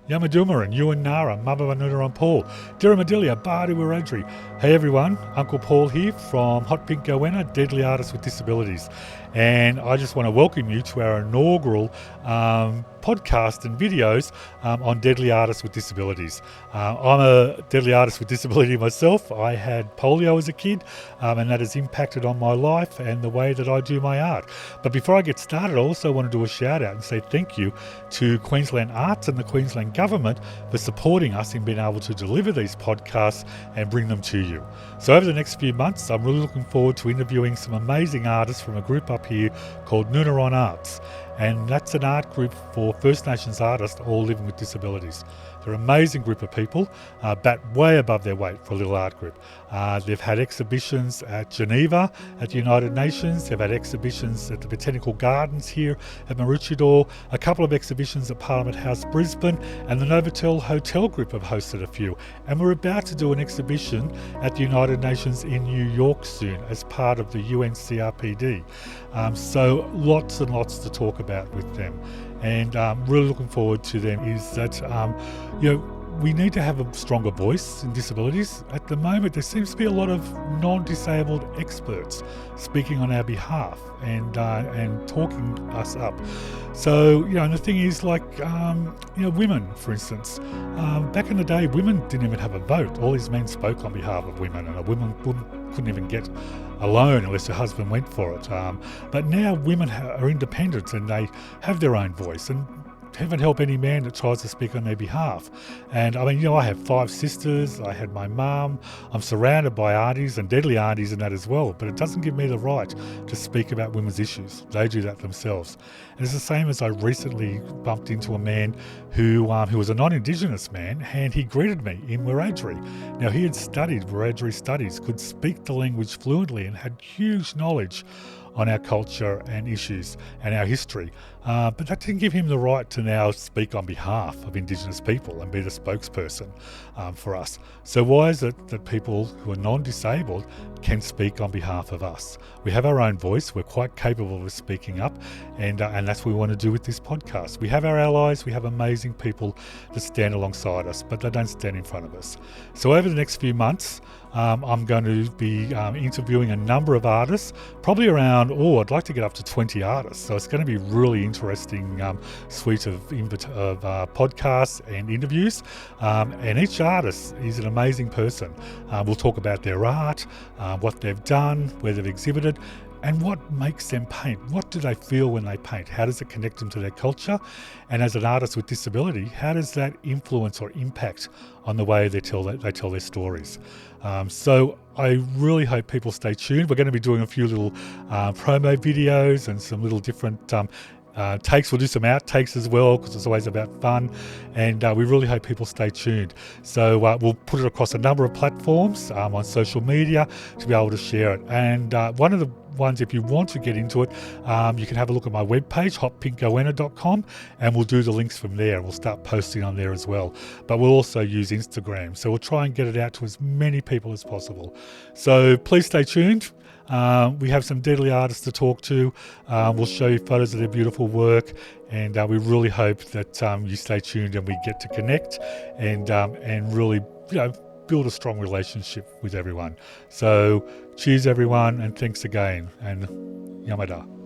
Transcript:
Yamaduma and Ewan Nara, Mabavanuna and Paul, Dirramadilia, Bardu Wiradjuri. Hey everyone, Uncle Paul here from Hot Pink Goanna, Deadly Artists with Disabilities. And I just want to welcome you to our inaugural podcast and videos on Deadly Artists with Disabilities. I'm a Deadly Artist with Disability myself. I had polio as a kid and that has impacted on my life and the way that I do my art. But before I get started, I also want to do a shout out and say thank you to Queensland Arts and the Queensland Government for supporting us in being able to deliver these podcasts and bring them to you. So over the next few months, I'm really looking forward to interviewing some amazing artists from a group up here called Noonaron Arts. And that's an art group for First Nations artists all living with disabilities. They're an amazing group of people, bat way above their weight for a little art group. They've had exhibitions at Geneva at the United Nations. They've had exhibitions at the Botanical Gardens here at Maroochydore, a couple of exhibitions at Parliament House Brisbane, and the Novotel Hotel Group have hosted a few. And we're about to do an exhibition at the United Nations in New York soon as part of the UNCRPD. So lots and lots to talk about with them. And really looking forward to them is that, we need to have a stronger voice in disabilities. At the moment, there seems to be a lot of non-disabled experts speaking on our behalf and talking us up. So, and the thing is, women, for instance, back in the day, women didn't even have a vote. All these men spoke on behalf of women, and a woman couldn't even get a loan unless her husband went for it. But now women are independent and they have their own voice, and heaven help any man that tries to speak on their behalf. And I have 5 sisters, I had my mum, I'm surrounded by aunties and deadly aunties and that as well, but it doesn't give me the right to speak about women's issues. They do that themselves. And it's the same as I recently bumped into a man who was a non-Indigenous man, and he greeted me in Wiradjuri. Now he had studied Wiradjuri studies, could speak the language fluently and had huge knowledge on our culture and issues and our history. But that didn't give him the right to now speak on behalf of Indigenous people and be the spokesperson for us. So why is it that people who are non-disabled can speak on behalf of us? We have our own voice, we're quite capable of speaking up, and that's what we want to do with this podcast. We have our allies, we have amazing people that stand alongside us, but they don't stand in front of us. So over the next few months, I'm going to be interviewing a number of artists, probably around, I'd like to get up to 20 artists. So it's going to be really interesting suite of podcasts and interviews. And each artist is an amazing person. We'll talk about their art, what they've done, where they've exhibited, and what makes them paint. What do they feel when they paint? How does it connect them to their culture? And as an artist with disability, how does that influence or impact on the way they tell their stories? So I really hope people stay tuned. We're going to be doing a few little promo videos and some little different takes. We'll do some outtakes as well because it's always about fun, and we really hope people stay tuned. So we'll put it across a number of platforms on social media to be able to share it. And one of the ones, if you want to get into it, you can have a look at my webpage, hotpinkgoanna.com, and we'll do the links from there. We'll start posting on there as well. But we'll also use Instagram. So we'll try and get it out to as many people as possible. So please stay tuned. We have some deadly artists to talk to. We'll show you photos of their beautiful work, and we really hope that you stay tuned and we get to connect and really, build a strong relationship with everyone. So cheers everyone, and thanks again, and Yamada.